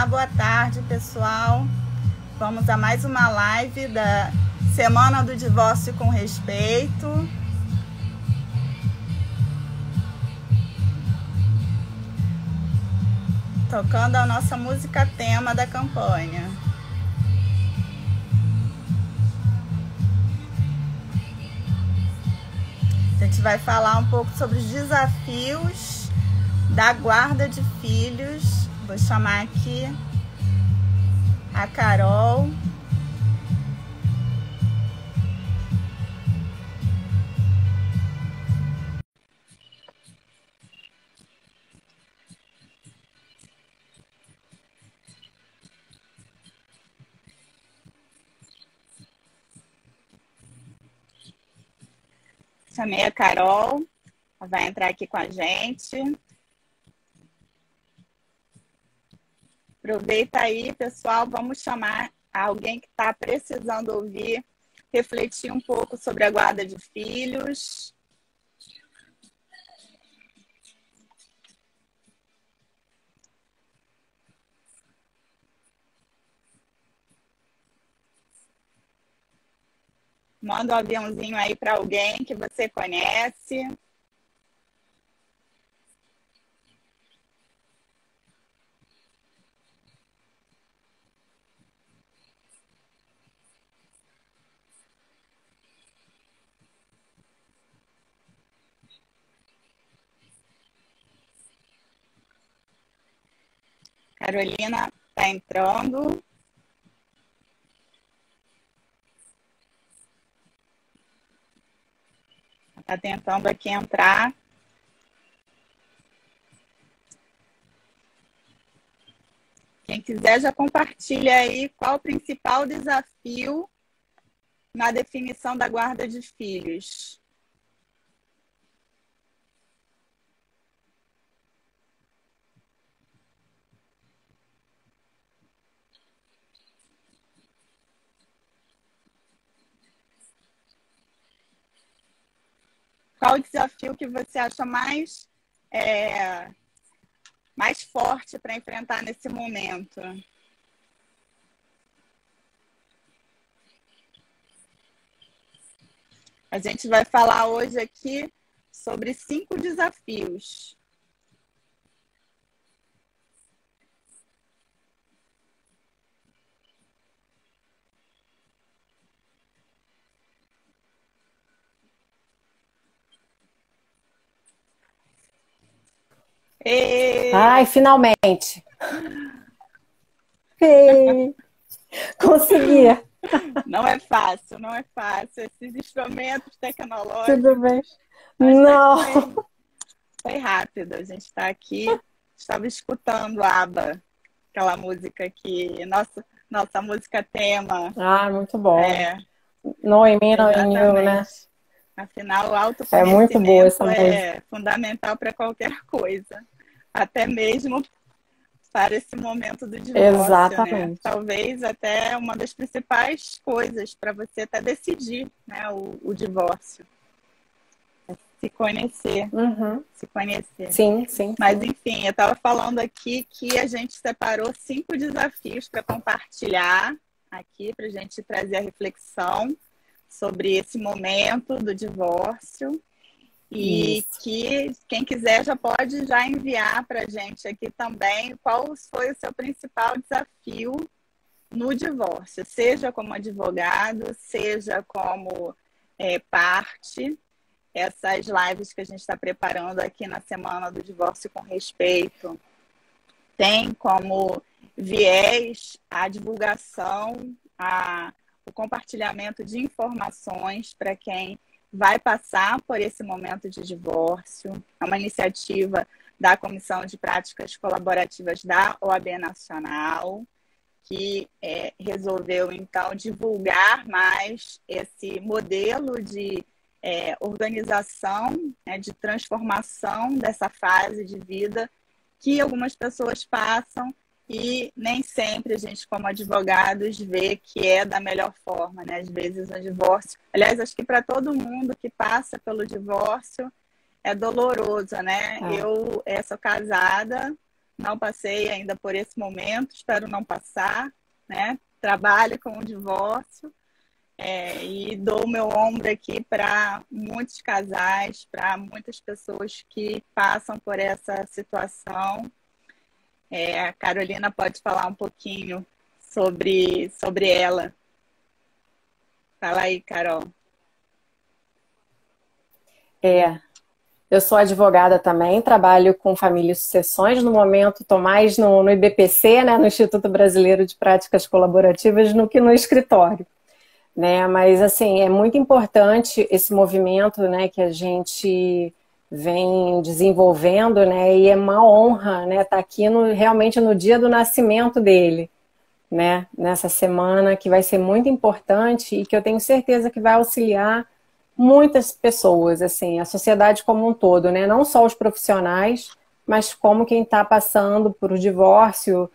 Olá, boa tarde, pessoal. Vamos a mais uma live da Semana do Divórcio com Respeito. Tocando a nossa música tema da campanha. A gente vai falar um pouco sobre os desafios da guarda de filhos. Vou chamar aqui a Carol. Chamei a Carol, ela vai entrar aqui com a gente. Aproveita aí, pessoal, vamos chamar alguém que está precisando ouvir, refletir um pouco sobre a guarda de filhos. Manda um aviãozinho aí para alguém que você conhece. Carolina está entrando. Está tentando aqui entrar. Quem quiser já compartilha aí qual o principal desafio na definição da guarda de filhos. Qual o desafio que você acha mais forte para enfrentar nesse momento? A gente vai falar hoje aqui sobre 5 desafios. Ai, finalmente! Ei, consegui! Não é fácil, não é fácil. Esses instrumentos tecnológicos. Tudo bem? Não! Foi rápido. A gente está aqui, estava escutando ABBA, aquela música que nossa música tema. Ah, muito bom. Noemi, Noemi, né? Afinal, o autoconhecimento é muito boa essa música. É fundamental para qualquer coisa, até mesmo para esse momento do divórcio. Exatamente. Né? Talvez até uma das principais coisas para você até decidir, né, o divórcio. Se conhecer. Uhum. Se conhecer. Sim, sim. Mas, enfim, eu estava falando aqui que a gente separou 5 desafios para compartilhar aqui, para a gente trazer a reflexão sobre esse momento do divórcio. E Isso. que quem quiser já pode já enviar para a gente aqui também qual foi o seu principal desafio no divórcio, seja como advogado, seja como parte. Essas lives que a gente está preparando aqui na Semana do Divórcio com Respeito tem como viés a divulgação, o compartilhamento de informações para quem vai passar por esse momento de divórcio. É uma iniciativa da Comissão de Práticas Colaborativas da OAB Nacional, que resolveu, então, divulgar mais esse modelo de organização, né, de transformação dessa fase de vida que algumas pessoas passam e nem sempre a gente, como advogados, vê que é da melhor forma, né? Às vezes o divórcio... Aliás, acho que para todo mundo que passa pelo divórcio é doloroso, né? Eu sou casada, não passei ainda por esse momento, espero não passar, né? Trabalho com o divórcio e dou o meu ombro aqui para muitos casais, para muitas pessoas que passam por essa situação. A Carolina pode falar um pouquinho sobre ela. Fala aí, Carol. Eu sou advogada também, trabalho com família e sucessões. No momento, estou mais no IBPC, né, no Instituto Brasileiro de Práticas Colaborativas, do que no escritório. Né? Mas, assim, é muito importante esse movimento, né, que a gente vem desenvolvendo, né, e é uma honra, né, estar aqui realmente no dia do nascimento dele, né, nessa semana, que vai ser muito importante e que eu tenho certeza que vai auxiliar muitas pessoas, assim, a sociedade como um todo, né? Não só os profissionais, mas como quem está passando por o divórcio,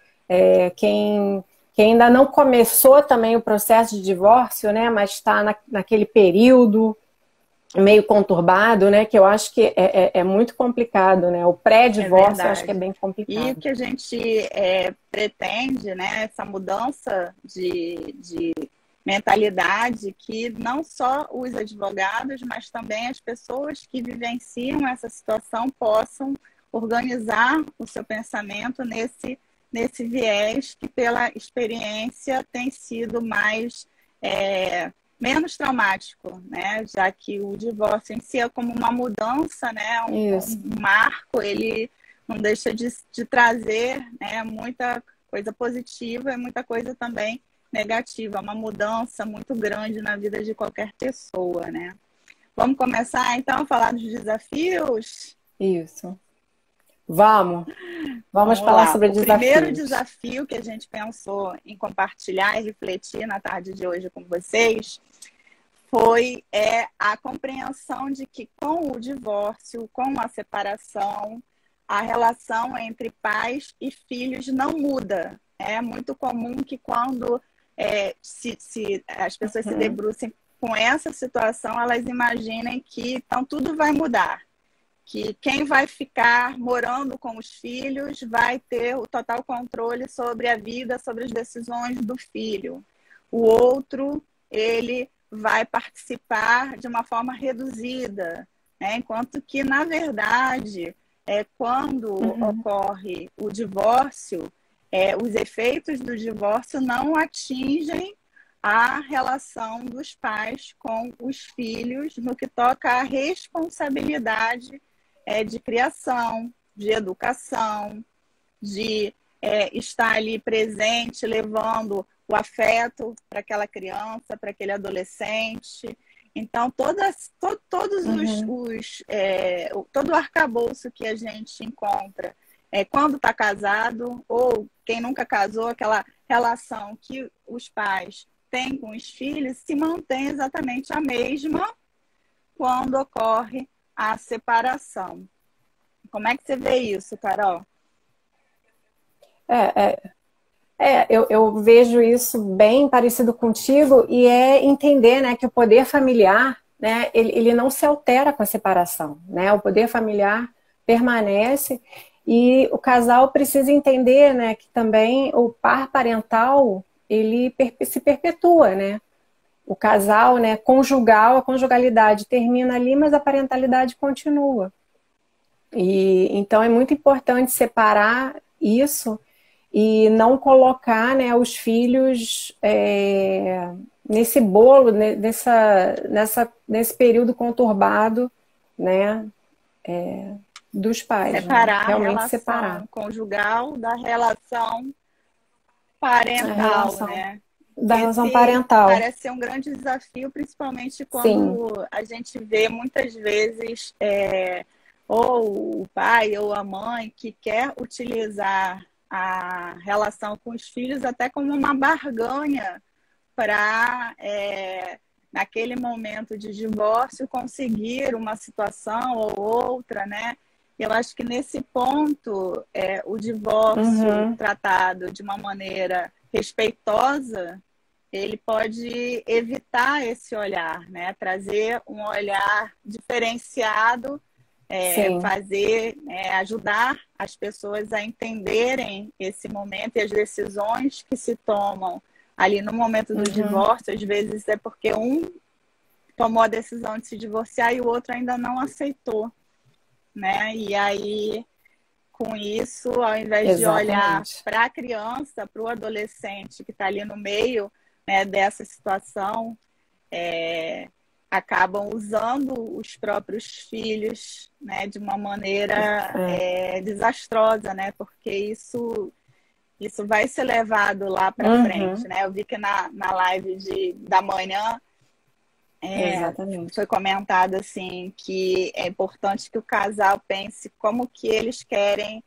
quem ainda não começou também o processo de divórcio, né? Mas está naquele período meio conturbado, né? Que eu acho que é muito complicado, né? O pré-divórcio eu acho que é bem complicado. E o que a gente pretende, né? Essa mudança de mentalidade, que não só os advogados, mas também as pessoas que vivenciam essa situação possam organizar o seu pensamento nesse viés que, pela experiência, tem sido menos traumático, né? Já que o divórcio em si é como uma mudança, né? Um marco, ele não deixa de trazer, né, muita coisa positiva e muita coisa também negativa, uma mudança muito grande na vida de qualquer pessoa, né? Vamos começar, então, a falar dos desafios? Isso. Vamos falar sobre desafios. O primeiro desafio que a gente pensou em compartilhar e refletir na tarde de hoje com vocês foi a compreensão de que com o divórcio, com a separação, a relação entre pais e filhos não muda. É muito comum que quando se as pessoas se debrucem com essa situação, elas imaginem que então tudo vai mudar, que quem vai ficar morando com os filhos vai ter o total controle sobre a vida, sobre as decisões do filho. O outro, ele vai participar de uma forma reduzida, né? Enquanto que, na verdade, quando ocorre o divórcio, os efeitos do divórcio não atingem a relação dos pais com os filhos no que toca à responsabilidade de criação, de educação, de estar ali presente, levando o afeto para aquela criança, para aquele adolescente. Então, todo o arcabouço que a gente encontra quando está casado, ou quem nunca casou, aquela relação que os pais têm com os filhos, se mantém exatamente a mesma quando ocorre a separação. Como é que você vê isso, Carol? Eu vejo isso bem parecido contigo, e entender, né, que o poder familiar, né, ele não se altera com a separação, né? O poder familiar permanece. E o casal precisa entender, né, que também o par parental, ele se perpetua, né? O casal, né, conjugal, a conjugalidade termina ali, mas a parentalidade continua. E então é muito importante separar isso e não colocar, né, os filhos nesse bolo, nesse período conturbado, né, dos pais. Separar, né? Realmente a relação conjugal da relação parental, né? Da relação parental. Parece ser um grande desafio, principalmente quando a gente vê muitas vezes ou o pai ou a mãe que quer utilizar a relação com os filhos até como uma barganha para, naquele momento de divórcio, conseguir uma situação ou outra, né? Eu acho que nesse ponto, o divórcio tratado de uma maneira respeitosa, ele pode evitar esse olhar, né? Trazer um olhar diferenciado Sim. fazer, ajudar as pessoas a entenderem esse momento e as decisões que se tomam ali no momento do divórcio. Às vezes é porque um tomou a decisão de se divorciar e o outro ainda não aceitou, né? E aí, com isso, ao invés de olhar para a criança, para o adolescente que está ali no meio, né, dessa situação, acabam usando os próprios filhos, né, de uma maneira desastrosa, né? Porque isso vai ser levado lá para frente, né? Eu vi que na live da manhã foi comentado assim que é importante que o casal pense como que eles querem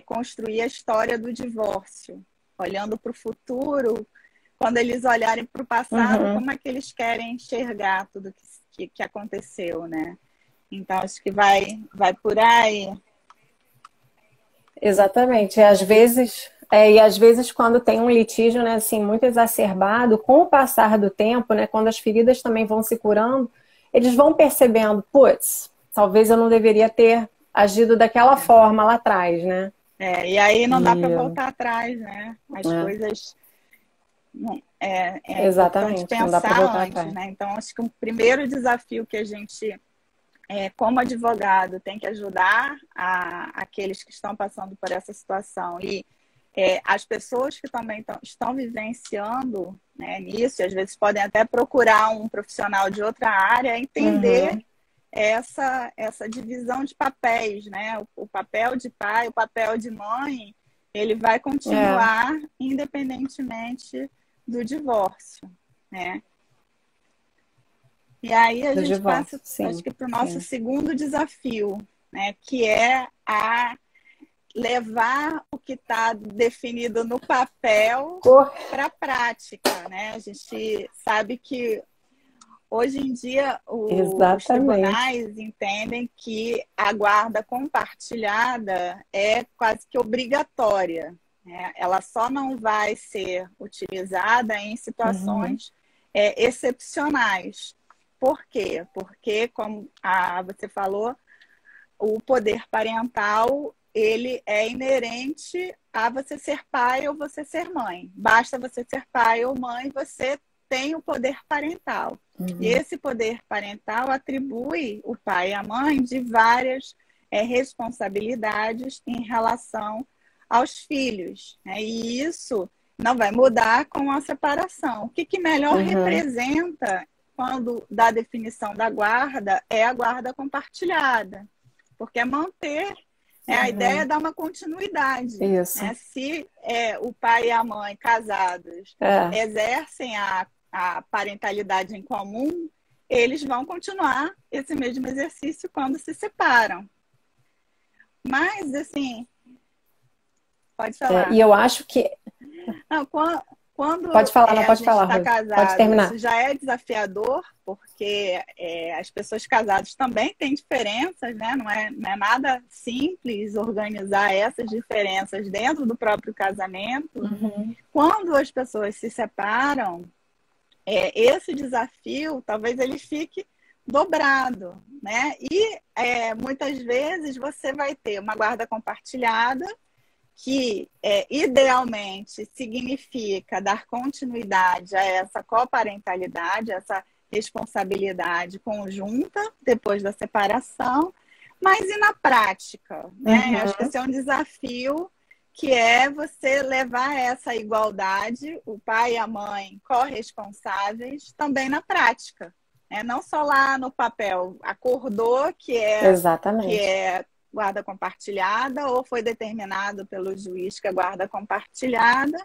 construir a história do divórcio, olhando para o futuro. Quando eles olharem para o passado, como é que eles querem enxergar tudo que aconteceu, né? Então, acho que vai por aí. Exatamente. E às vezes quando tem um litígio, né, assim, muito exacerbado, com o passar do tempo, né, quando as feridas também vão se curando, eles vão percebendo, putz, talvez eu não deveria ter agido daquela forma lá atrás, né? E aí não dá para voltar atrás, né? As coisas... Exatamente, importante não dá para pensar voltar antes, atrás. né? Então, acho que o primeiro desafio que a gente, como advogado, tem que ajudar aqueles que estão passando por essa situação e as pessoas que também estão vivenciando, né, nisso, e às vezes podem até procurar um profissional de outra área, entender essa divisão de papéis, né? O papel de pai, o papel de mãe, ele vai continuar independentemente do divórcio, né? E aí a gente passa, acho que para o nosso segundo desafio, né? Que é levar o que está definido no papel para a prática, né? A gente sabe que hoje em dia os tribunais entendem que a guarda compartilhada é quase que obrigatória, né? Ela só não vai ser utilizada em situações excepcionais. Por quê? Porque, como você falou, o poder parental ele é inerente a você ser pai ou você ser mãe. Basta você ser pai ou mãe, você tem o poder parental. E esse poder parental atribui o pai e a mãe de várias responsabilidades em relação aos filhos, né? E isso não vai mudar com a separação. O que melhor representa quando da definição da guarda é a guarda compartilhada, porque é manter a ideia é dar uma continuidade. Isso. Né? Se o pai e a mãe casados exercem a parentalidade em comum, eles vão continuar esse mesmo exercício quando se separam. Mas, assim, pode falar. E eu acho que... Não, quando pode falar, não pode falar, está casado, pode terminar. isso já é desafiador, porque as pessoas casadas também têm diferenças, né? Não é nada simples organizar essas diferenças dentro do próprio casamento. Quando as pessoas se separam, esse desafio talvez ele fique dobrado, né? E muitas vezes você vai ter uma guarda compartilhada que idealmente significa dar continuidade a essa coparentalidade, essa responsabilidade conjunta depois da separação, mas e na prática, né? Acho que esse é um desafio que é você levar essa igualdade, o pai e a mãe corresponsáveis, também na prática, né? Não só lá no papel, acordou que é guarda compartilhada ou foi determinado pelo juiz que é guarda compartilhada,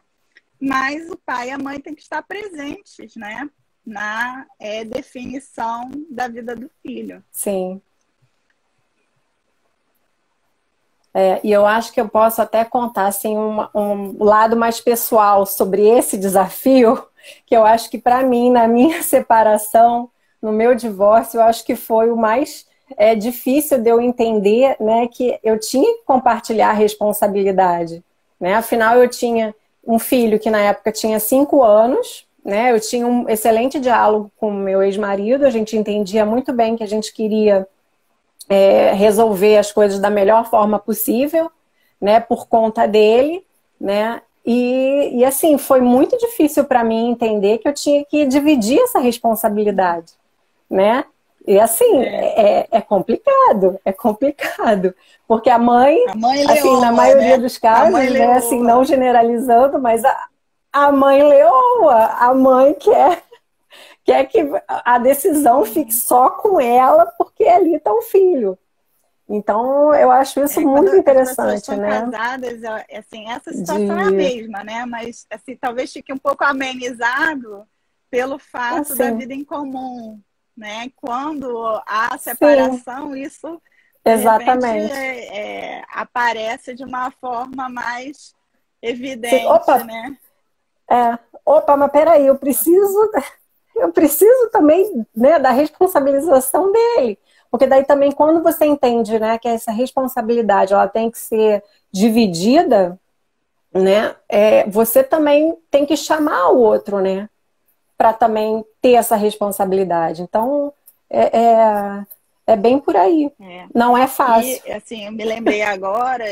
mas o pai e a mãe têm que estar presentes, né, na definição da vida do filho. Sim. E eu acho que eu posso até contar assim, um lado mais pessoal sobre esse desafio, que eu acho que para mim, na minha separação, no meu divórcio, eu acho que foi o mais difícil de eu entender, né, que eu tinha que compartilhar a responsabilidade, né? Afinal, eu tinha um filho que na época tinha 5 anos, né? Eu tinha um excelente diálogo com o meu ex-marido, a gente entendia muito bem que a gente queria resolver as coisas da melhor forma possível, né, por conta dele, né, e assim, foi muito difícil para mim entender que eu tinha que dividir essa responsabilidade, né, e assim, é complicado, porque a mãe assim, na leoa, maioria né? dos casos, né, assim, não generalizando, mas a mãe leoa, a mãe quer que a decisão fique só com ela, porque ali está o filho. Então, eu acho isso Quando muito as pessoas interessante, estão né? casadas, assim, essa situação é a De, mesma, né? Mas assim, talvez fique um pouco amenizado pelo fato da assim, vida em comum, né? Quando há sim, separação, isso de repente exatamente. aparece de uma forma mais Sim, evidente, né? mas peraí, eu preciso também, né, da responsabilização dele. Porque daí também, quando você entende, né, que essa responsabilidade ela tem que ser dividida, né, você também tem que chamar o outro, né, para também ter essa responsabilidade. Então, é, é, é bem por aí. É. Não é E fácil. assim, eu me lembrei agora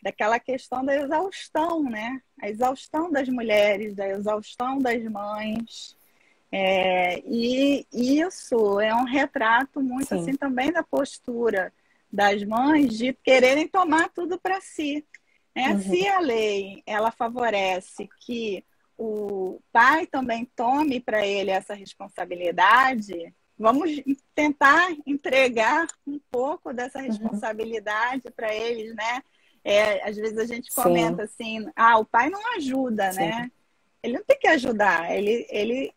daquela questão da exaustão, né? A exaustão das mulheres, da exaustão das mães. E isso é um retrato muito Sim. assim também da postura das mães de quererem tomar tudo para si. Né? Uhum. Se a lei ela favorece que o pai também tome para ele essa responsabilidade, vamos tentar entregar um pouco dessa Uhum. responsabilidade para eles, né? Às vezes a gente Sim, comenta assim, o pai não ajuda, sim. né? Ele não tem que ajudar, ele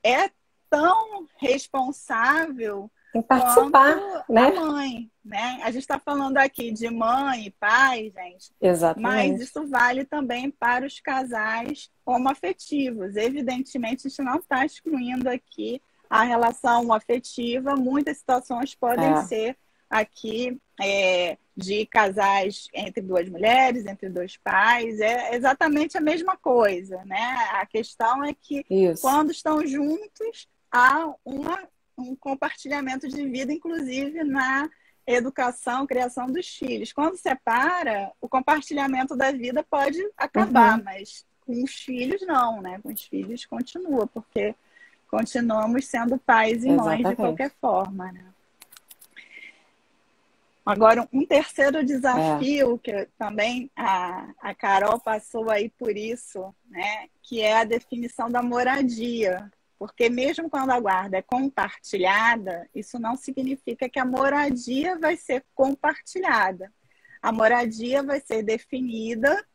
é tão responsável Tem que quanto participar, a né? mãe, né? A gente está falando aqui de mãe e pai, gente, mas Exatamente. isso vale também para os casais homoafetivos. Evidentemente, a gente não está excluindo aqui a relação afetiva, muitas situações podem É, ser aqui de casais entre duas mulheres, entre dois pais, é exatamente a mesma coisa, né? A questão é que isso. quando estão juntos, há um compartilhamento de vida, inclusive na educação, criação dos filhos. Quando separa, o compartilhamento da vida pode acabar, Uhum. mas com os filhos não, né? Com os filhos continua, porque continuamos sendo pais e mães de qualquer Exatamente. forma, né? Agora, um terceiro É. desafio, que também a Carol passou aí por isso, né, que é a definição da moradia. Porque mesmo quando a guarda é compartilhada, isso não significa que a moradia vai ser compartilhada. A moradia vai ser definida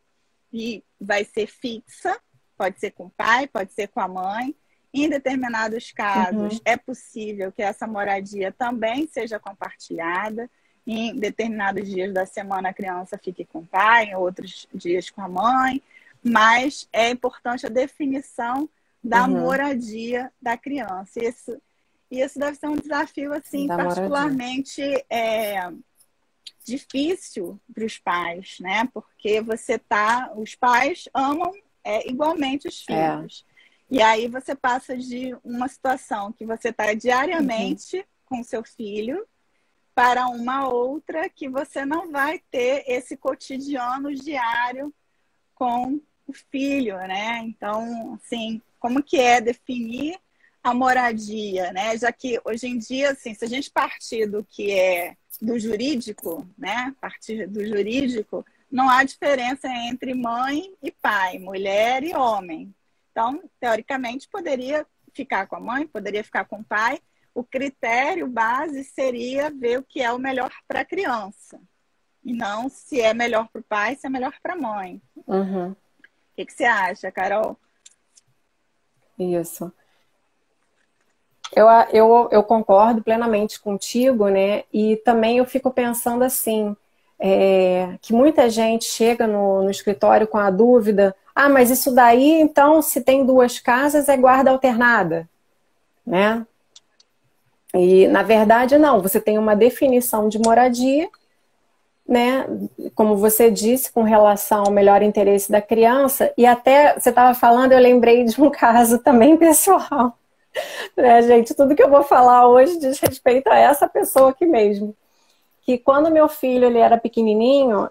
e vai ser fixa, pode ser com o pai, pode ser com a mãe. Em determinados casos, Uhum. é possível que essa moradia também seja compartilhada. Em determinados dias da semana a criança fique com o pai, em outros dias com a mãe, mas é importante a definição da Uhum. moradia da criança. Isso deve ser um desafio assim Da moradia. particularmente difícil para os pais, né? Porque os pais amam igualmente os É. filhos. E aí você passa de uma situação que você está Uhum. diariamente com seu filho para uma outra que você não vai ter esse cotidiano diário com o filho, né? Então, assim, como que é definir a moradia, né? Já que hoje em dia, assim, se a gente partir do que é do jurídico, né? Partir do jurídico, não há diferença entre mãe e pai, mulher e homem. Então, teoricamente, poderia ficar com a mãe, poderia ficar com o pai. O critério base seria ver o que é o melhor para a criança. E não se é melhor para o pai, se é melhor para a mãe. Uhum. Que você acha, Carol? Isso. Eu concordo plenamente contigo, né? E também eu fico pensando assim, que muita gente chega no escritório com a dúvida, mas isso daí, então, se tem duas casas, é guarda alternada, né? E, na verdade, não. Você tem uma definição de moradia, né? Como você disse, com relação ao melhor interesse da criança. E até, você estava falando, eu lembrei de um caso também pessoal. Né, gente, tudo que eu vou falar hoje diz respeito a essa pessoa aqui mesmo. Que quando meu filho ele era pequenininho,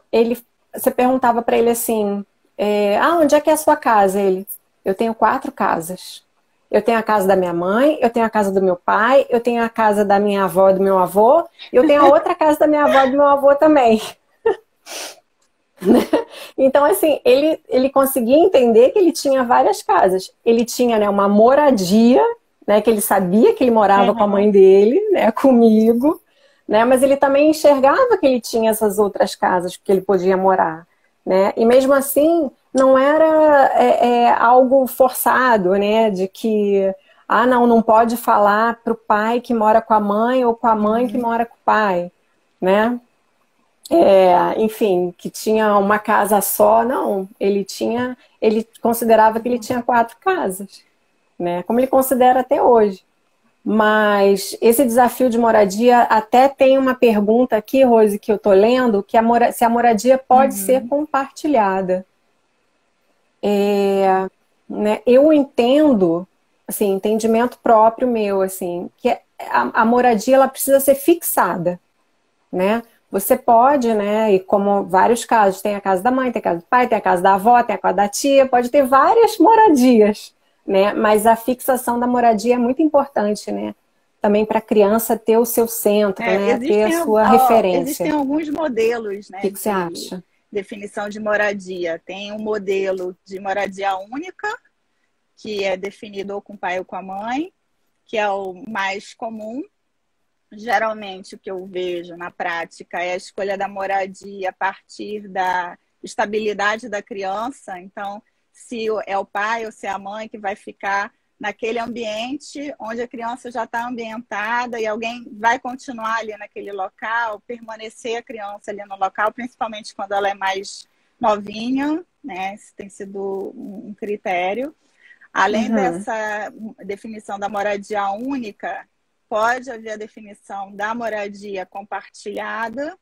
você perguntava para ele assim, onde é que é a sua casa? Ele, eu tenho 4 casas. Eu tenho a casa da minha mãe, eu tenho a casa do meu pai, eu tenho a casa da minha avó e do meu avô, e eu tenho a outra casa da minha avó e do meu avô também. Então, assim, ele conseguia entender que ele tinha várias casas. Ele tinha, né, uma moradia, né, que ele sabia que ele morava com a mãe dele, né, comigo, né, mas ele também enxergava que ele tinha essas outras casas que ele podia morar, né, e mesmo assim não era algo forçado, né, de que, não pode falar para o pai que mora com a mãe ou com a mãe que mora com o pai, né. Enfim, que tinha uma casa só, não, ele considerava que ele tinha 4 casas, né? Como ele considera até hoje. Mas esse desafio de moradia, até tem uma pergunta aqui, Rose, que eu tô lendo, que se a moradia pode ser compartilhada. Né? Eu entendo, assim, entendimento próprio meu, assim, que a moradia ela precisa ser fixada, né? Você pode, né, e como vários casos, tem a casa da mãe, tem a casa do pai, tem a casa da avó, tem a casa da tia, pode ter várias moradias, né, mas a fixação da moradia é muito importante, né, também para a criança ter o seu centro, né, ter a sua referência. Existem alguns modelos, né, o que você acha? Definição de moradia. Tem um modelo de moradia única, que é definido ou com o pai ou com a mãe, que é o mais comum. Geralmente, o que eu vejo na prática é a escolha da moradia a partir da estabilidade da criança. Então, se é o pai ou se é a mãe que vai ficar naquele ambiente onde a criança já está ambientada e alguém vai continuar ali naquele local, permanecer a criança ali no local, principalmente quando ela é mais novinha, né? Isso tem sido um critério. Além dessa definição da moradia única, pode haver a definição da moradia compartilhada,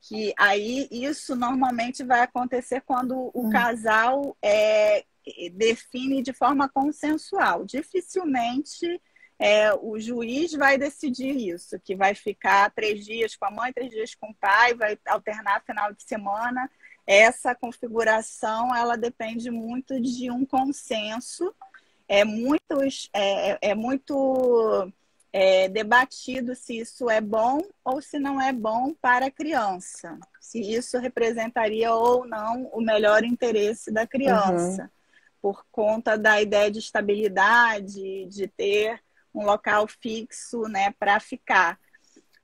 que aí isso normalmente vai acontecer quando o casal define de forma consensual. Dificilmente o juiz vai decidir isso, que vai ficar 3 dias com a mãe, 3 dias com o pai, vai alternar final de semana. Essa configuração, ela depende muito de um consenso. É muito debatido se isso é bom ou se não é bom para a criança. Se isso representaria ou não o melhor interesse da criança. Por conta da ideia de estabilidade, de ter um local fixo, né, para ficar.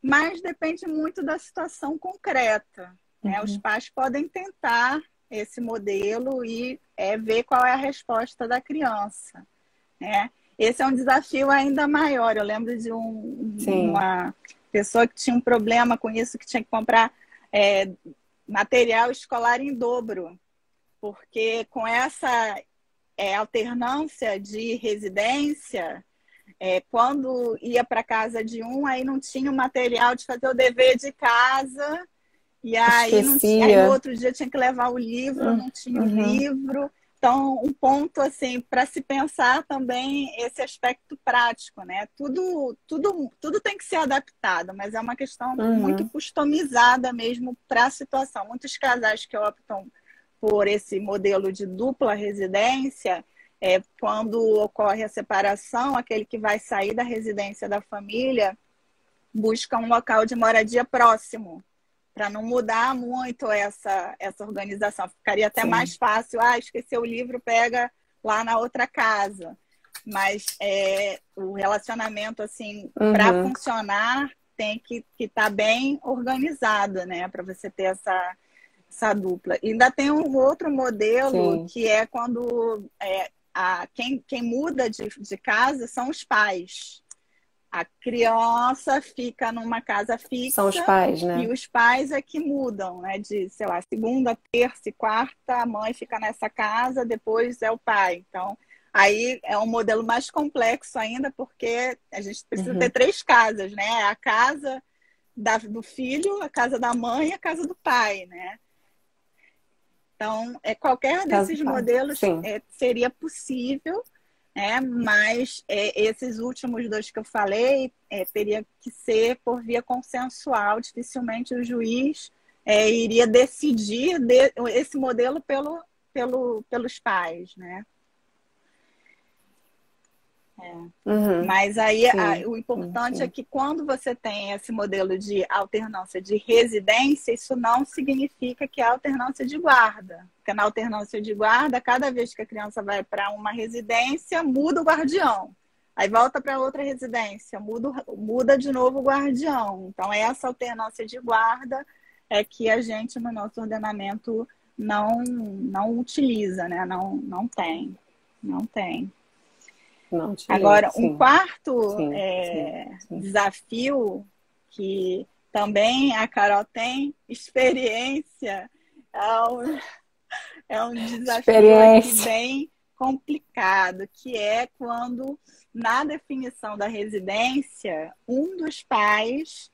Mas depende muito da situação concreta. Né? Os pais podem tentar esse modelo e ver qual é a resposta da criança. Né? Esse é um desafio ainda maior. Eu lembro de uma pessoa que tinha um problema com isso, que tinha que comprar material escolar em dobro. Porque com essa alternância de residência, quando ia para casa de um, aí não tinha o material de fazer o dever de casa, e aí, aí no outro dia tinha que levar o livro, não tinha o livro. Então, um ponto assim para se pensar também esse aspecto prático, né? Tudo tem que ser adaptado, mas é uma questão muito customizada mesmo para a situação. Muitos casais que optam por esse modelo de dupla residência, quando ocorre a separação, aquele que vai sair da residência da família busca um local de moradia próximo, para não mudar muito essa organização. Ficaria até mais fácil, esqueceu o livro, pega lá na outra casa. Mas o relacionamento, assim, para funcionar, tem que estar bem organizado, né? Para você ter essa dupla. E ainda tem um outro modelo, que é quando quem muda de casa são os pais. A criança fica numa casa fixa. São os pais, né? E os pais é que mudam, né? De, sei lá, segunda, terça e quarta, a mãe fica nessa casa, depois é o pai. Então, aí é um modelo mais complexo ainda, porque a gente precisa ter 3 casas, né? A casa do filho, a casa da mãe e a casa do pai, né? Então, qualquer desses modelos seria possível. Mas esses últimos dois que eu falei teria que ser por via consensual. Dificilmente o juiz iria decidir esse modelo pelos pais, né? Uhum. Mas aí Sim, o importante sim. é que quando você tem esse modelo de alternância de residência, isso não significa que é alternância de guarda. Porque na alternância de guarda, cada vez que a criança vai para uma residência, muda o guardião. Aí volta para outra residência, muda de novo o guardião. Então, essa alternância de guarda é que a gente, no nosso ordenamento, não utiliza, né? Não tem. Não tem. Não, Agora, um sim. quarto Sim. desafio que também a Carol tem experiência, é um desafio aqui bem complicado, que é quando, na definição da residência, um dos pais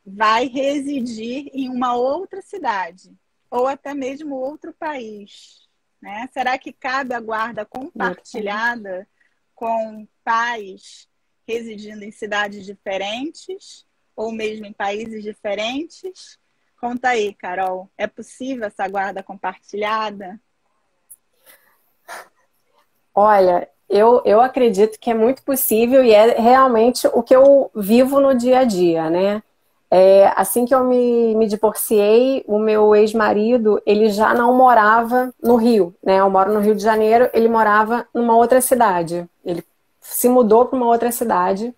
vai residir em uma outra cidade, ou até mesmo outro país, né? Será que cabe a guarda compartilhada com pais residindo em cidades diferentes ou mesmo em países diferentes? Conta aí, Carol. É possível essa guarda compartilhada? Olha, eu acredito que é muito possível e é realmente o que eu vivo no dia a dia, né? Assim que eu me divorciei, o meu ex-marido, ele já não morava no Rio, né? Eu moro no Rio de Janeiro, ele morava numa outra cidade. Ele se mudou para uma outra cidade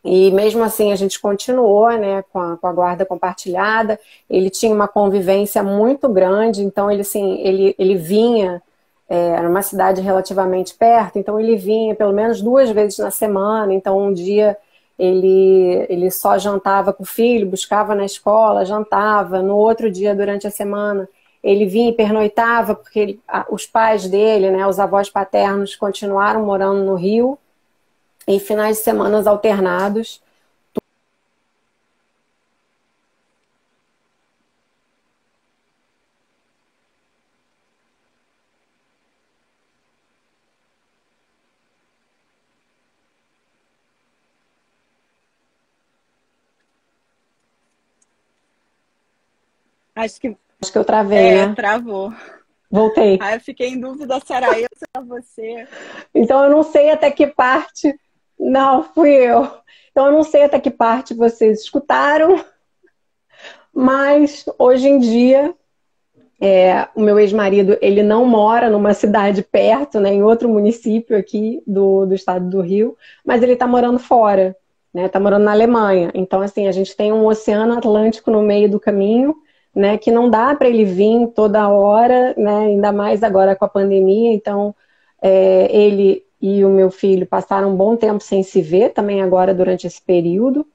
e mesmo assim a gente continuou, né, com a guarda compartilhada. Ele tinha uma convivência muito grande, então ele vinha, era uma cidade relativamente perto, então ele vinha pelo menos 2 vezes na semana. Então um dia ele só jantava com o filho, buscava na escola, jantava. No outro dia, durante a semana, ele vinha e pernoitava, porque os pais dele, né, os avós paternos, continuaram morando no Rio, em finais de semana alternados. Acho que eu travei, né? Travou. Voltei. Aí eu fiquei em dúvida se era eu ou se era você. Então eu não sei até que parte... Não, fui eu. Então eu não sei até que parte vocês escutaram, mas hoje em dia o meu ex-marido, ele não mora numa cidade perto, né, em outro município aqui do estado do Rio, mas ele está morando fora, né, está morando na Alemanha. Então, assim, a gente tem um oceano Atlântico no meio do caminho, né, que não dá para ele vir toda hora, né, ainda mais agora com a pandemia. Então, ele e o meu filho passaram um bom tempo sem se ver também agora durante esse período.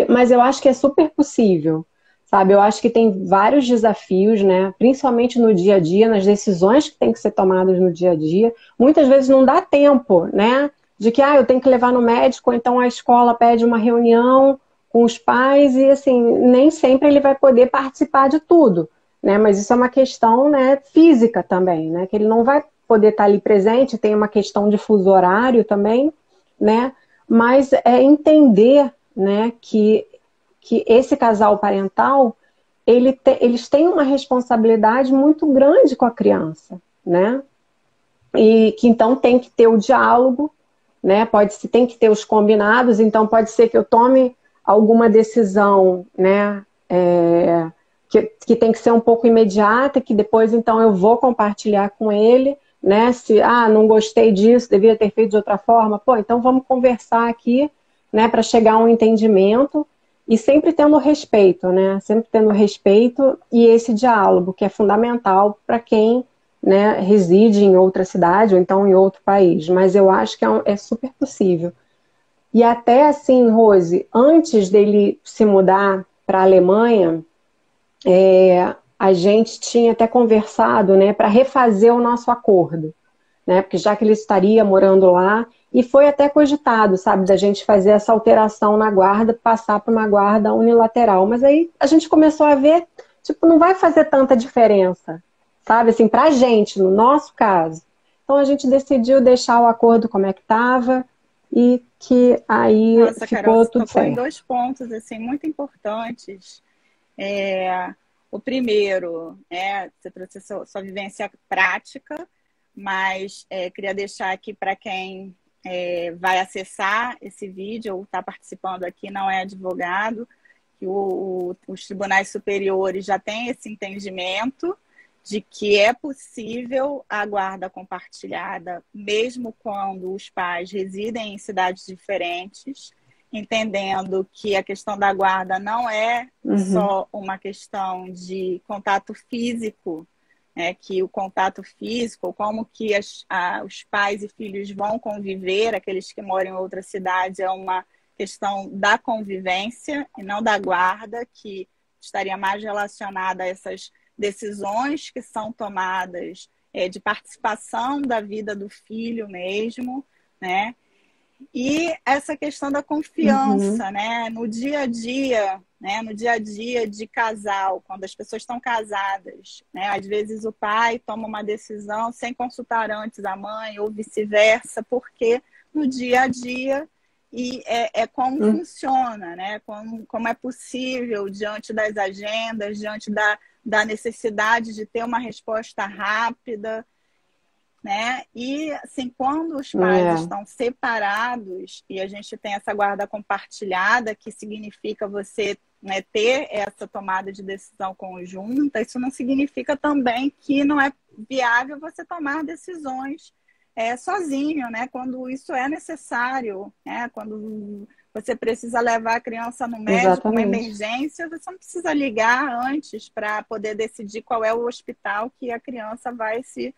Mas eu acho que é super possível, sabe? Eu acho que tem vários desafios, né? Principalmente no dia a dia, nas decisões que têm que ser tomadas no dia a dia. Muitas vezes não dá tempo, né? De que eu tenho que levar no médico, ou então a escola pede uma reunião com os pais e, assim, nem sempre ele vai poder participar de tudo, né? Mas isso é uma questão, né, física também, né? Que ele não vai poder estar ali presente, tem uma questão de fuso horário também, né? Mas é entender, né, que esse casal parental, eles têm uma responsabilidade muito grande com a criança, né? E que então tem que ter o diálogo, né? Tem que ter os combinados. Então pode ser que eu tome alguma decisão, né? Que tem que ser um pouco imediata, que depois então eu vou compartilhar com ele, né? Se não gostei disso, devia ter feito de outra forma, então vamos conversar aqui, né, para chegar a um entendimento, e sempre tendo respeito, né? Sempre tendo respeito e esse diálogo, que é fundamental para quem, né, reside em outra cidade ou então em outro país. Mas eu acho que é super possível. E até assim, Rose, antes dele se mudar para a Alemanha, a gente tinha até conversado, né, para refazer o nosso acordo, né? Porque já que ele estaria morando lá, e foi até cogitado, sabe, da gente fazer essa alteração na guarda, passar para uma guarda unilateral. Mas aí a gente começou a ver, não vai fazer tanta diferença, sabe, assim, pra gente, no nosso caso. Então a gente decidiu deixar o acordo como é que estava e que aí Nossa, ficou Carol, você tudo tocou em certo. 2 pontos assim, muito importantes. O primeiro, você trouxe a sua vivência prática, mas queria deixar aqui para quem vai acessar esse vídeo ou está participando aqui, não é advogado, que os tribunais superiores já têm esse entendimento de que é possível a guarda compartilhada, mesmo quando os pais residem em cidades diferentes, entendendo que a questão da guarda não é só uma questão de contato físico, que o contato físico, como que os pais e filhos vão conviver, aqueles que moram em outra cidade, é uma questão da convivência e não da guarda, que estaria mais relacionada a essas decisões que são tomadas de participação da vida do filho mesmo, né? E essa questão da confiança, né? No dia a dia, né? No dia a dia de casal, quando as pessoas estão casadas, né? Às vezes o pai toma uma decisão sem consultar antes a mãe ou vice-versa, porque no dia a dia como funciona, né? Como é possível diante das agendas, diante da necessidade de ter uma resposta rápida, né? E assim, quando os pais estão separados e a gente tem essa guarda compartilhada, que significa você, né, ter essa tomada de decisão conjunta, isso não significa também que não é viável você tomar decisões sozinho, né? Quando isso é necessário, né? Quando você precisa levar a criança no médico, uma emergência, você não precisa ligar antes para poder decidir qual é o hospital que a criança vai se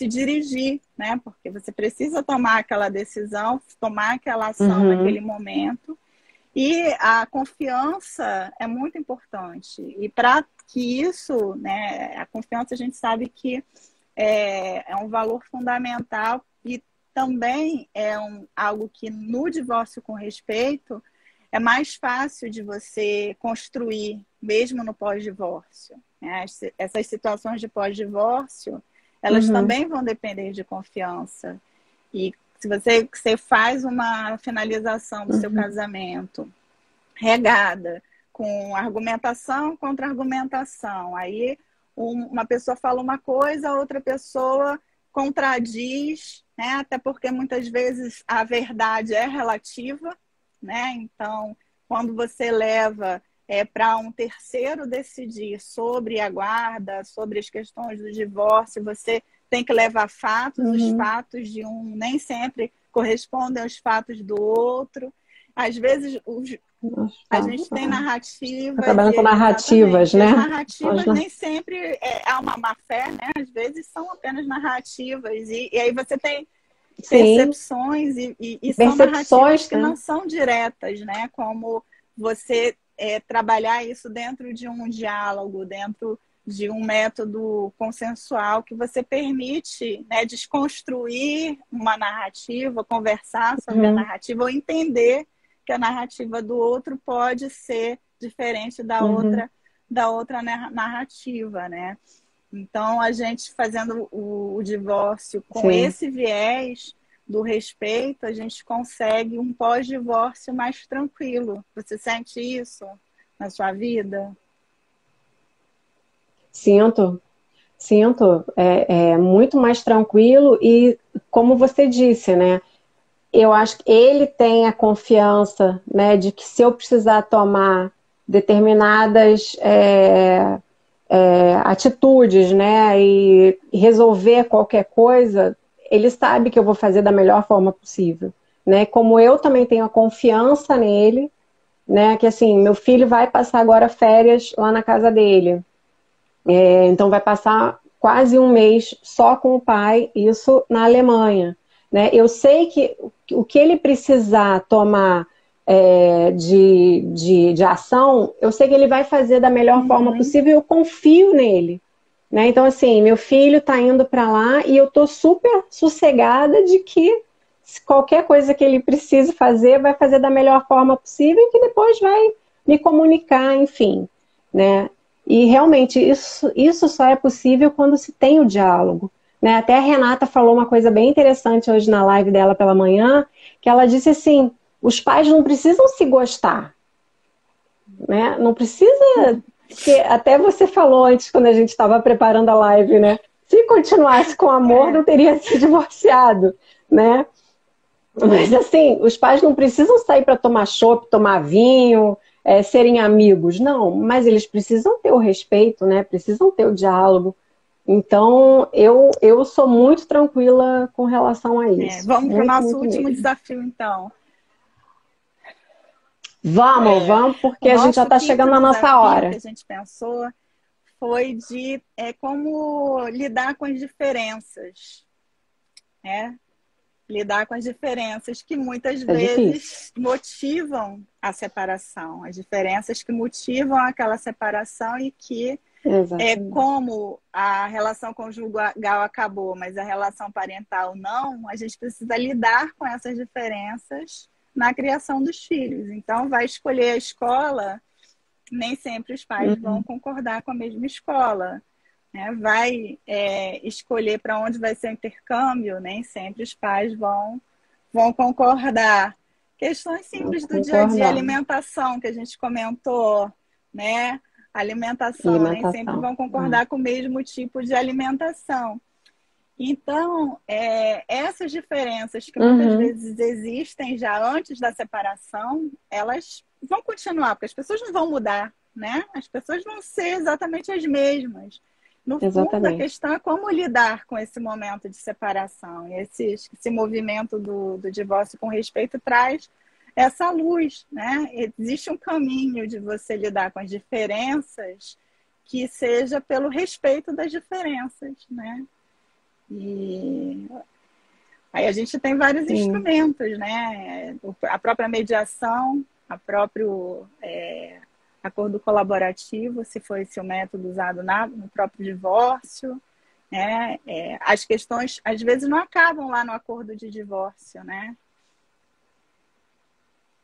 dirigir, né? Porque você precisa tomar aquela decisão, tomar aquela ação naquele momento. E a confiança é muito importante. E para que isso, né? A confiança a gente sabe que é um valor fundamental e também é algo que no divórcio com respeito é mais fácil de você construir, mesmo no pós-divórcio, né? Essas situações de pós-divórcio, elas também vão depender de confiança. E se você faz uma finalização do seu casamento regada com argumentação contra argumentação, aí uma pessoa fala uma coisa, a outra pessoa contradiz, né? Até porque muitas vezes a verdade é relativa, né? Então, quando você leva para um terceiro decidir sobre a guarda, sobre as questões do divórcio, você tem que levar fatos, os fatos de um nem sempre correspondem aos fatos do outro. Às vezes, a gente tem narrativas... Tá trabalhando com narrativas, né? As narrativas nem sempre há uma má-fé, né? Às vezes são apenas narrativas. E aí você tem percepções e são narrativas que não são diretas, né? Como você trabalhar isso dentro de um diálogo, dentro de um método consensual que você permite, né, desconstruir uma narrativa, conversar sobre a narrativa ou entender que a narrativa do outro pode ser diferente da outra narrativa, né? Então, a gente fazendo o divórcio com esse viés do respeito, a gente consegue um pós-divórcio mais tranquilo. Você sente isso na sua vida? Sinto. É muito mais tranquilo e, como você disse, né? Eu acho que ele tem a confiança, né, de que se eu precisar tomar determinadas atitudes, né, e resolver qualquer coisa, ele sabe que eu vou fazer da melhor forma possível, né? Como eu também tenho a confiança nele, né, que assim, meu filho vai passar agora férias lá na casa dele, então vai passar quase um mês só com o pai, isso na Alemanha, né? Eu sei que o que ele precisar tomar de ação, eu sei que ele vai fazer da melhor forma possível e eu confio nele, né? Então, assim, meu filho está indo para lá e eu estou super sossegada de que qualquer coisa que ele precise fazer, vai fazer da melhor forma possível e que depois vai me comunicar, enfim, né? E realmente isso só é possível quando se tem o diálogo, né? Até a Renata falou uma coisa bem interessante hoje na live dela pela manhã, que ela disse assim, os pais não precisam se gostar, né? Não precisa, porque até você falou antes, quando a gente estava preparando a live, né? Se continuasse com amor, não teria se divorciado, né? Mas assim, os pais não precisam sair para tomar chopp, tomar vinho, serem amigos, não. Mas eles precisam ter o respeito, né? Precisam ter o diálogo. Então, eu sou muito tranquila com relação a isso. Vamos para o Muito, nosso muito último mesmo. desafio, então. Vamos, porque O a gente já está quinto chegando na nossa desafio hora. que a gente pensou foi de como lidar com as diferenças, né? Lidar com as diferenças que muitas É difícil. vezes motivam a separação, as diferenças que motivam aquela separação e que como a relação conjugal acabou, mas a relação parental não, a gente precisa lidar com essas diferenças na criação dos filhos. Então, vai escolher a escola, nem sempre os pais vão concordar com a mesma escola. Né? Vai escolher para onde vai ser o intercâmbio, nem sempre os pais vão concordar. Questões simples do dia a dia, alimentação, que a gente comentou, né? Alimentação, nem sempre vão concordar com o mesmo tipo de alimentação. Então, essas diferenças que muitas vezes existem já antes da separação, elas vão continuar, porque as pessoas não vão mudar, né? As pessoas vão ser exatamente as mesmas. No fundo, a questão é como lidar com esse momento de separação. E esse movimento do divórcio com respeito traz essa luz, né? Existe um caminho de você lidar com as diferenças que seja pelo respeito das diferenças, né? E aí a gente tem vários instrumentos, né? A própria mediação, a próprio acordo colaborativo, se foi esse o método usado no próprio divórcio, né? As questões, às vezes, não acabam lá no acordo de divórcio, né?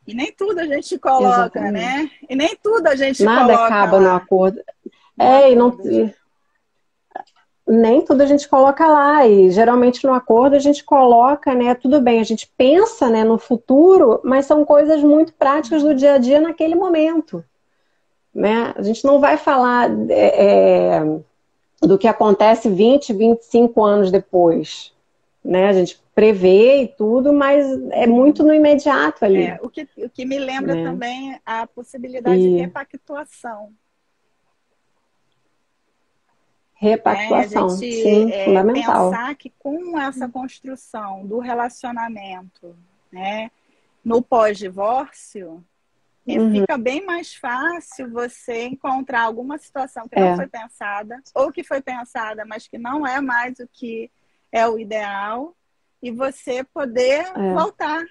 E nem tudo a gente coloca, né? E nem tudo a gente Nada coloca acaba lá. no acordo. E não... Nem tudo a gente coloca lá, e geralmente no acordo a gente coloca, né, tudo bem, a gente pensa, né, no futuro, mas são coisas muito práticas do dia a dia naquele momento, né? A gente não vai falar do que acontece 20, 25 anos depois, né? A gente prevê e tudo, mas é muito no imediato ali. O que me lembra também a possibilidade de repactuação. Repactuação, sim, fundamental. Pensar que com essa construção do relacionamento, né, no pós-divórcio, fica bem mais fácil você encontrar alguma situação que não foi pensada, ou que foi pensada, mas que não é mais o que é o ideal, e você poder voltar.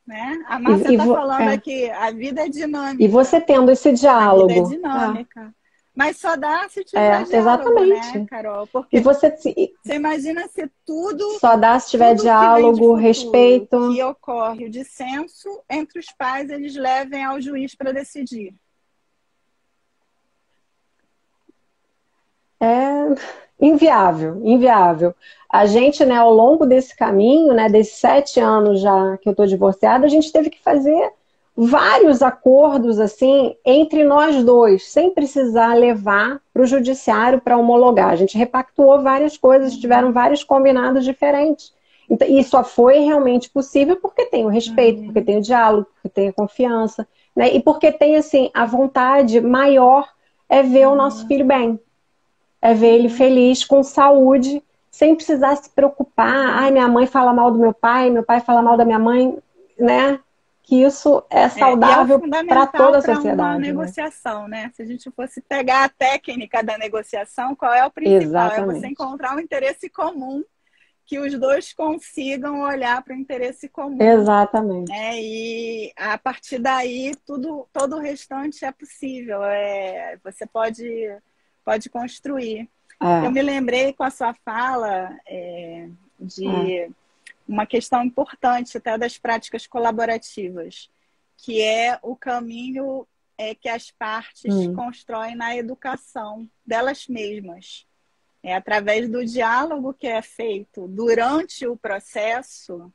Né? A Márcia está falando aqui, a vida é dinâmica. E você tendo esse diálogo. A vida é dinâmica. Mas só dá se tiver diálogo, exatamente. né, Carol? Porque e você imagina se tudo... Só dá se tiver diálogo, respeito. Que ocorre o dissenso entre os pais, eles levem ao juiz para decidir. Inviável, inviável. A gente, né, ao longo desse caminho, né, desses 7 anos já que eu estou divorciada, a gente teve que fazer vários acordos assim entre nós dois, sem precisar levar para o judiciário para homologar. A gente repactuou várias coisas, tiveram vários combinados diferentes. Então, e só foi realmente possível porque tem o respeito, porque tem o diálogo, porque tem a confiança, né? E porque tem assim a vontade maior ver o nosso filho bem, ver ele feliz, com saúde, sem precisar se preocupar. Ai, minha mãe fala mal do meu pai fala mal da minha mãe, né? Que isso é saudável para toda a sociedade. Uma negociação, né? Se a gente fosse pegar a técnica da negociação, qual é o principal? Exatamente. É você encontrar um interesse comum, que os dois consigam olhar para o interesse comum. Exatamente. E a partir daí, todo o restante é possível. Você pode construir. Eu me lembrei com a sua fala de uma questão importante até das práticas colaborativas, que é o caminho que as partes constroem na educação delas mesmas. É através do diálogo que é feito durante o processo,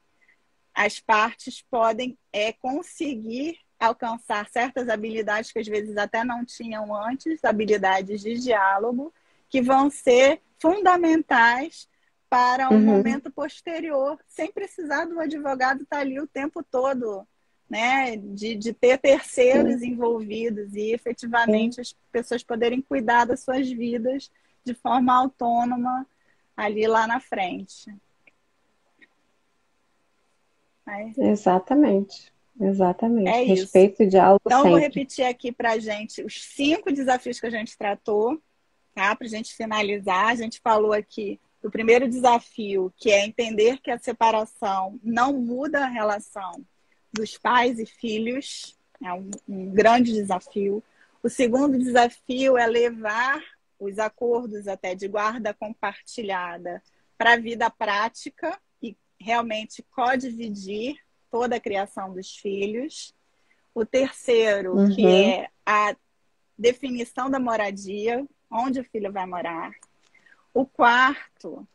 as partes podem conseguir alcançar certas habilidades que às vezes até não tinham antes, habilidades de diálogo, que vão ser fundamentais para um momento posterior, sem precisar do advogado estar ali o tempo todo, né? De ter terceiros envolvidos e efetivamente as pessoas poderem cuidar das suas vidas de forma autônoma ali lá na frente. Exatamente. Exatamente. É isso. Respeito e diálogo então, sempre. Eu vou repetir aqui para a gente os 5 desafios que a gente tratou, tá? Para a gente finalizar. A gente falou aqui do primeiro desafio, que é entender que a separação não muda a relação dos pais e filhos. É um grande desafio. O segundo desafio é levar os acordos até de guarda compartilhada para a vida prática e realmente codividir toda a criação dos filhos. O terceiro, que é a definição da moradia, onde o filho vai morar. O quarto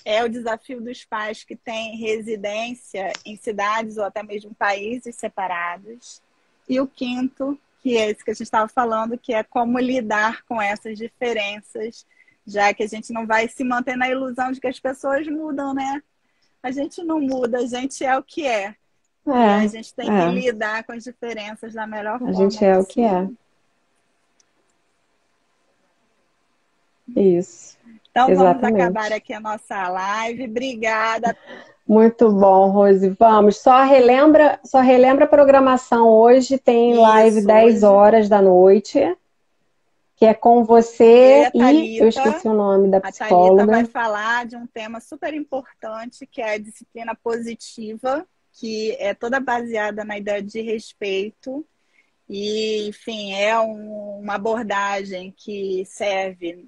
é o desafio dos pais que têm residência em cidades ou até mesmo países separados. E o quinto, que é esse que a gente estava falando, que é como lidar com essas diferenças, já que a gente não vai se manter na ilusão de que as pessoas mudam, né? A gente não muda, a gente é o que é. E a gente tem que lidar com as diferenças da melhor forma possível. A gente é o que é. Isso. Então, exatamente. Vamos acabar aqui a nossa live. Obrigada. Muito bom, Rose. Vamos. Só relembra a programação. Hoje tem live 10 horas da noite, que é com você e eu esqueci o nome da psicóloga. A Thalita vai falar de um tema super importante, que é a disciplina positiva, que é toda baseada na ideia de respeito. E, enfim, é uma abordagem que serve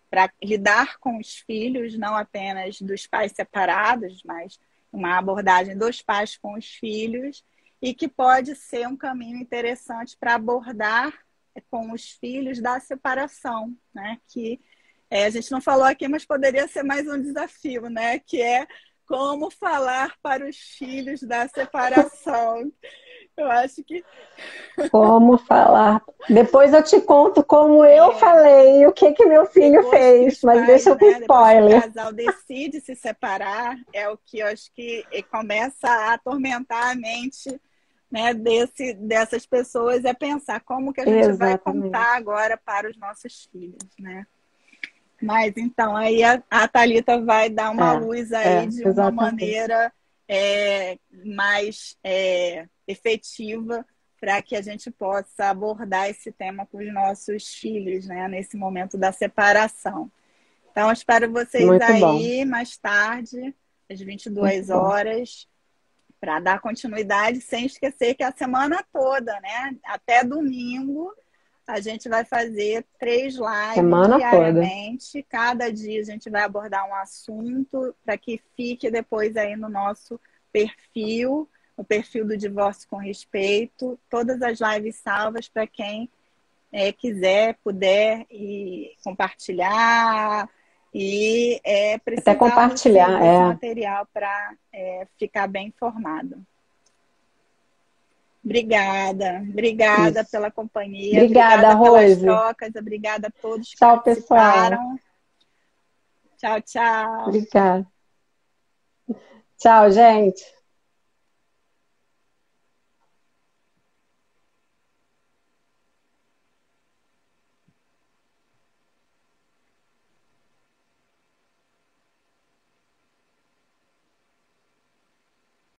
para lidar com os filhos, não apenas dos pais separados, mas uma abordagem dos pais com os filhos, e que pode ser um caminho interessante para abordar com os filhos da separação, né? Que a gente não falou aqui, mas poderia ser mais um desafio, né? Que é como falar para os filhos da separação. Eu acho que... Como falar? Depois eu te conto como eu falei, o que meu filho fez, mas deixa eu ter spoiler. Depois que o casal decide se separar, é o que eu acho que começa a atormentar a mente, né, dessas pessoas, é pensar como que a gente vai contar agora para os nossos filhos, né? Mas então, aí a Thalita vai dar uma luz aí de uma maneira mais efetiva para que a gente possa abordar esse tema com os nossos filhos, né, nesse momento da separação. Então, eu espero vocês mais tarde, às 22 horas, para dar continuidade, sem esquecer que a semana toda, né, até domingo, a gente vai fazer 3 lives diariamente. Cada dia a gente vai abordar um assunto para que fique depois aí no nosso perfil, o perfil do Divórcio com Respeito. Todas as lives salvas para quem quiser, puder compartilhar e precisar até compartilhar desse material para ficar bem informado. Obrigada pela companhia. Obrigada pelas trocas. Obrigada a todos que participaram. Pessoal. Tchau. Obrigada. Tchau, gente.